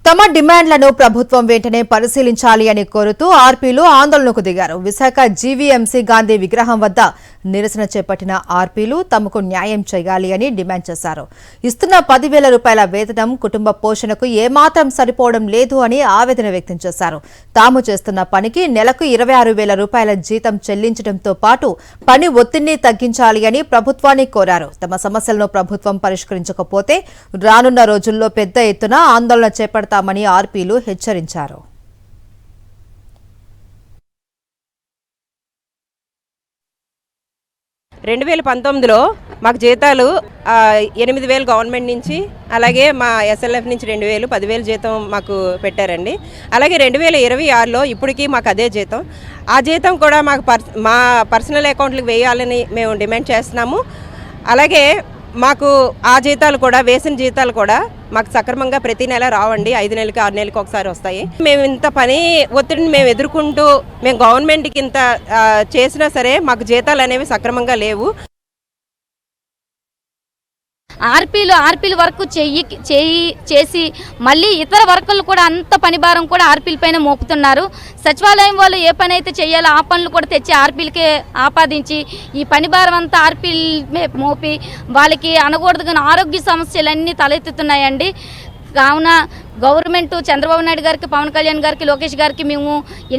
తమ డిమాండ్లను ప్రభుత్వం వెంటనే పరిశీలించాలి అని కోరుతూ ఆర్పీలు ఆందోళనకు దిగారు. విశాఖ జీవీఎంసీ గాంధీ విగ్రహం వద్ద నిరసన చేపట్టిన ఆర్పీలు తమకు న్యాయం చేయాలి అని డిమాండ్ చేశారు. ఇస్తున్న 10,000 రూపాయల వేతనం కుటుంబ పోషణకు ఏమాత్రం సరిపోవడం లేదు అని ఆవేదన వ్యక్తం చేశారు. తాము చేస్తున్న పనికి నెలకు 26,000 రూపాయల జీతం చెల్లించడంతో పాటు పని ఒత్తిడిని తగ్గించాలి అని ప్రభుత్వాన్ని కోరారు. తమ సమస్యలను ప్రభుత్వం పరిష్కరించకపోతే రానున్న రోజుల్లో పెద్ద ఎత్తున ఆందోళన చేపడతామని ఆర్పీలు హెచ్చరించారు. రెండు 2019లో మాకు జీతాలు 8,000 గవర్నమెంట్ నుంచి, అలాగే మా ఎస్ఎల్ఎఫ్ నుంచి 2,000, 10,000 జీతం మాకు పెట్టారండి. అలాగే 2026లో ఇప్పటికీ మాకు అదే జీతం. ఆ జీతం కూడా మాకు మా పర్సనల్ అకౌంట్లకు వేయాలని మేము డిమాండ్ చేస్తున్నాము. అలాగే మాకు ఆ జీతాలు కూడా, వేసిన జీతాలు కూడా మాకు సక్రమంగా ప్రతి నెల రావండి. 5 నెలలకి 6 నెలలకి ఒకసారి వస్తాయి. మేము ఇంత పని ఒత్తిడిని మేము ఎదుర్కొంటూ మేము గవర్నమెంట్కి ఇంత చేసినా సరే మాకు జీతాలు అనేవి సక్రమంగా లేవు. ఆర్పీలు వర్క్ చేసి మళ్ళీ ఇతర వర్కులు కూడా అంత పని భారం కూడా ఆర్పీల పైన మోపుతున్నారు. సచివాలయం వాళ్ళు ఏ పని అయితే చేయాలో ఆ పనులు కూడా తెచ్చి ఆర్పీలకే ఆపాదించి ఈ పని భారం అంతా ఆర్పీలమే మోపి వాళ్ళకి అనకూడదు కానీ ఆరోగ్య సమస్యలన్నీ తలెత్తుతున్నాయండి. కావున గవర్నమెంట్ చంద్రబాబు నాయుడు గారికి, పవన్ కళ్యాణ్ గారికి, లోకేష్ గారికి మేము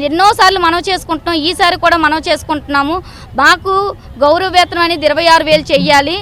ఎన్నోసార్లు మనవి చేసుకుంటున్నాం. ఈసారి కూడా మనవి చేసుకుంటున్నాము. మాకు గౌరవ వేతనం అనేది 26,000 చెయ్యాలి.